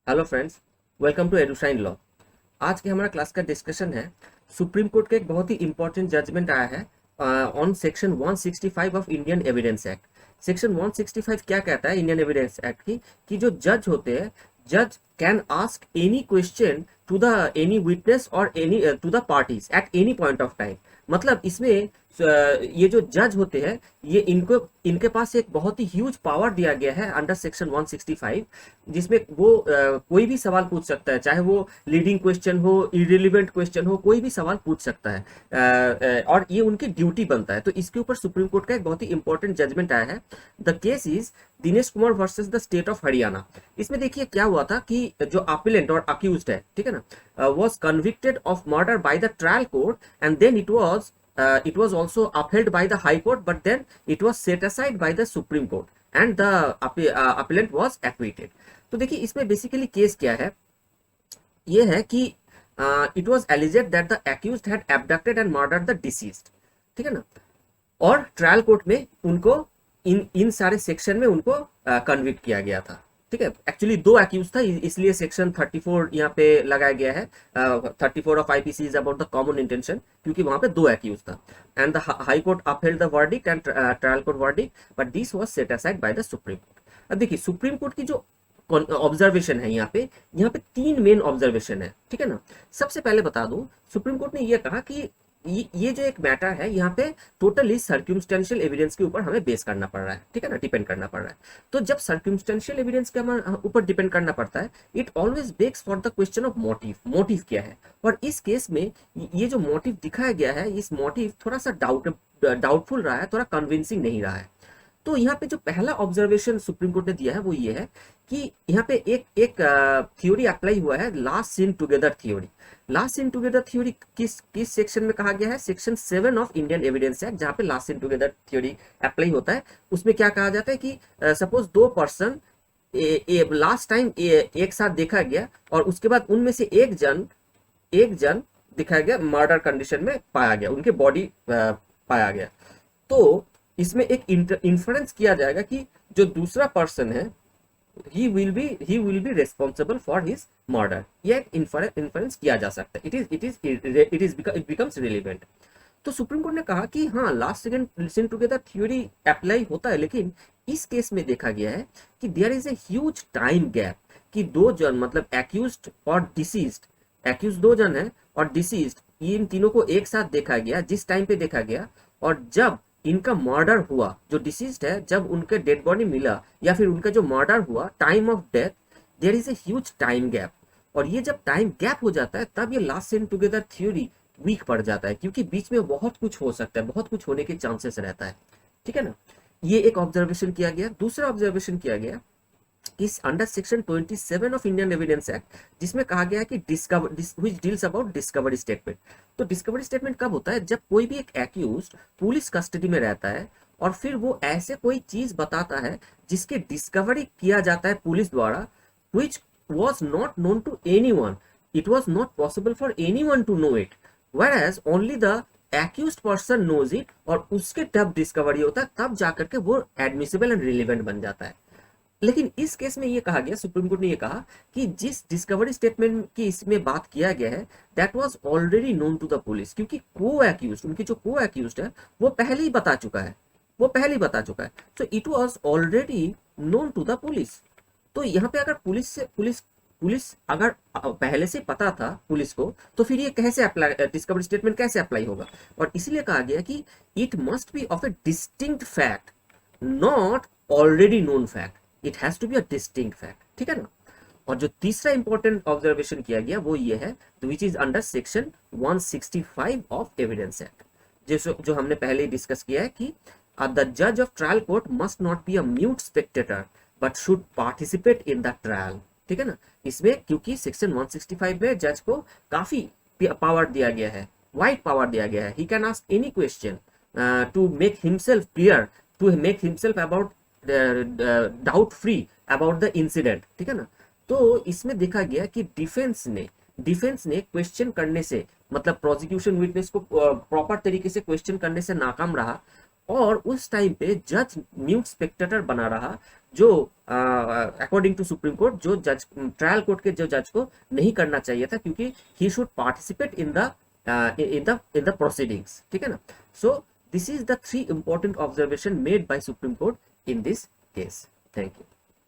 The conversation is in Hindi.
Hello friends, welcome to Edushine law. आज के हमारा क्लास का डिस्कशन है। सुप्रीम कोर्ट का एक बहुत ही इंपॉर्टेंट जजमेंट आया है on section 165 of Indian evidence act. Section 165 क्या कहता है इंडियन एविडेंस एक्ट की कि जो जज होते हैं, जज can ask any question to the any witness और any to the parties at any point of time. मतलब इसमें ये जो जज होते हैं, ये इनके पास एक बहुत ही ह्यूज पावर दिया गया है अंडर सेक्शन 165, जिसमें वो कोई भी सवाल पूछ सकता है, चाहे वो लीडिंग क्वेश्चन हो, इरिलेवेंट क्वेश्चन हो, कोई भी सवाल पूछ सकता है। और ये उनकी ड्यूटी बनता है। तो इसके ऊपर सुप्रीम कोर्ट का एक बहुत ही इंपॉर्टेंट जजमेंट आया है। The case is Dinesh Kumar versus the state of Haryana. इसमें देखिए क्या हुआ था कि जो अपिलेंट और अक्यूज्ड है, ठीक है ना, was convicted of murder by the trial court and then it was also upheld by the high court, but then it was set aside by the supreme court and the appellant was acquitted। तो देखिए इसमें बेसिकली केस क्या है, ये है कि it was alleged that the accused had abducted and murdered the deceased, ठीक है ना। और ट्रायल कोर्ट में उनको इन इन सारे सेक्शन में उनको कन्विक्ट किया गया था, ठीक है। एक्चुअली दो एक्यूज था, इसलिए सेक्शन 34 यहाँ पे लगाया गया है। 34 of IPC is about the common intention, क्योंकि वहां पे दो एक्यूज था। And the high court upheld the verdict and trial court verdict, but this was set aside by the supreme court. अब देखिए सुप्रीम कोर्ट की जो ऑब्जर्वेशन है, यहाँ पे तीन मेन ऑब्जर्वेशन है, ठीक है ना। सबसे पहले बता दूं, सुप्रीम कोर्ट ने ये कहा कि ये जो एक मैटर है, यहाँ पे टोटली सर्क्यूमस्टेंशियल एविडेंस के ऊपर हमें बेस करना पड़ रहा है, ठीक है ना, डिपेंड करना पड़ रहा है। तो जब सर्क्यूमस्टेंशियल एविडेंस के ऊपर डिपेंड करना पड़ता है, it always begs for the question of motive. Motive क्या है, और इस केस में ये जो मोटिव दिखाया गया है, इस मोटिव थोड़ा सा डाउटफुल रहा है, थोड़ा कन्विंसिंग नहीं रहा है। तो यहाँ पे जो पहला ऑब्जर्वेशन सुप्रीम कोर्ट ने दिया है वो ये है कि यहाँ पे एक एक थ्योरी अप्लाई हुआ है, last seen together theory. Last seen together theory किस सेक्शन में कहा गया है, section 7 of Indian evidence act, जहाँ पे last seen together theory apply होता है। उसमें क्या कहा जाता है कि सपोज दो पर्सन लास्ट टाइम एक साथ देखा गया, और उसके बाद उनमें से एक जन दिखाया गया मर्डर कंडीशन में पाया गया, उनके बॉडी पाया गया। तो इसमें एक इन्फरेंस किया जाएगा कि जो दूसरा पर्सन है, he will be responsible for his murder। ये एक इन्फरेंस किया जा सकता है। it becomes relevant। तो सुप्रीम कोर्ट ने कहा कि हाँ, last second seen together theory apply होता है, लेकिन इस केस में देखा गया है कि there is a huge time gap, कि दो जन मतलब एक्यूज्ड और डिसीज्ड, एक्यूज दो जन है और डिसीज्ड, इन तीनों को एक साथ देखा गया जिस टाइम पे देखा गया, और जब इनका मर्डर हुआ, जो डिसीज्ड है, जब उनके डेड बॉडी मिला या फिर उनका जो मर्डर हुआ, time of death, there is a huge time gap. और ये जब टाइम गैप हो जाता है, तब ये last seen together theory weak पड़ जाता है, क्योंकि बीच में बहुत कुछ हो सकता है, बहुत कुछ होने के चांसेस रहता है, ठीक है ना। ये एक ऑब्जर्वेशन किया गया। दूसरा ऑब्जर्वेशन किया गया इस under section 27 of Indian evidence act, जिसमें कहा गया है कि which deals about discovery statement. तो डिस्कवरी स्टेटमेंट कब होता है, जब कोई भी एक एक्यूज्ड पुलिस कस्टडी में रहता है और फिर वो ऐसे कोई चीज बताता है जिसके डिस्कवरी किया जाता है पुलिस द्वारा, which was not known to anyone, it was not possible for anyone to know it, whereas only the accused person knows it, और उसके तब डिस्कवरी होता है, तब जाकर के वो एडमिसिबल एंड रिलेवेंट बन जाता है। लेकिन इस केस में ये कहा गया, सुप्रीम कोर्ट ने ये कहा कि जिस डिस्कवरी स्टेटमेंट की इसमें बात किया गया है, that was already known to the police, क्योंकि को एक्यूज्ड, उनकी जो को एक्यूज्ड है, वो पहले ही बता चुका है, तो it was already known to the police. तो यहाँ पे अगर पुलिस अगर पहले से पता था पुलिस को, तो फिर ये कैसे अप्लाई, डिस्कवरी स्टेटमेंट कैसे अप्लाई होगा। और इसलिए कहा गया कि it must be of a distinct fact, not already known fact, it has to be a distinct fact, ठीक है ना। और जो तीसरा इंपॉर्टेंट ऑब्जर्वेशन किया गया वो ये है, which is under section 165 of evidence act, जो हमने पहले ही डिस्कस किया है कि द जज of trial court must not be a mute Spectator but should participate in the trial, ठीक है ना। इसमें क्योंकि सेक्शन 165 में जज को काफी पावर दिया गया है, वाइड पावर दिया गया है, he can ask any question to make himself clear, to make himself about doubt free about the incident, ठीक है ना। तो इसमें देखा गया कि डिफेंस ने क्वेश्चन करने से, मतलब प्रोसिक्यूशन विटनेस को प्रॉपर तरीके से क्वेश्चन करने से नाकाम रहा, और उस टाइम पे जज म्यूट स्पेक्टेटर बना रहा, जो अकॉर्डिंग टू सुप्रीम कोर्ट जो जज ट्रायल कोर्ट के जो जज को नहीं करना चाहिए था, क्योंकि he should participate in the in the proceedings, ठीक है ना। So this is the 3 important observation made by supreme court in this case. Thank you.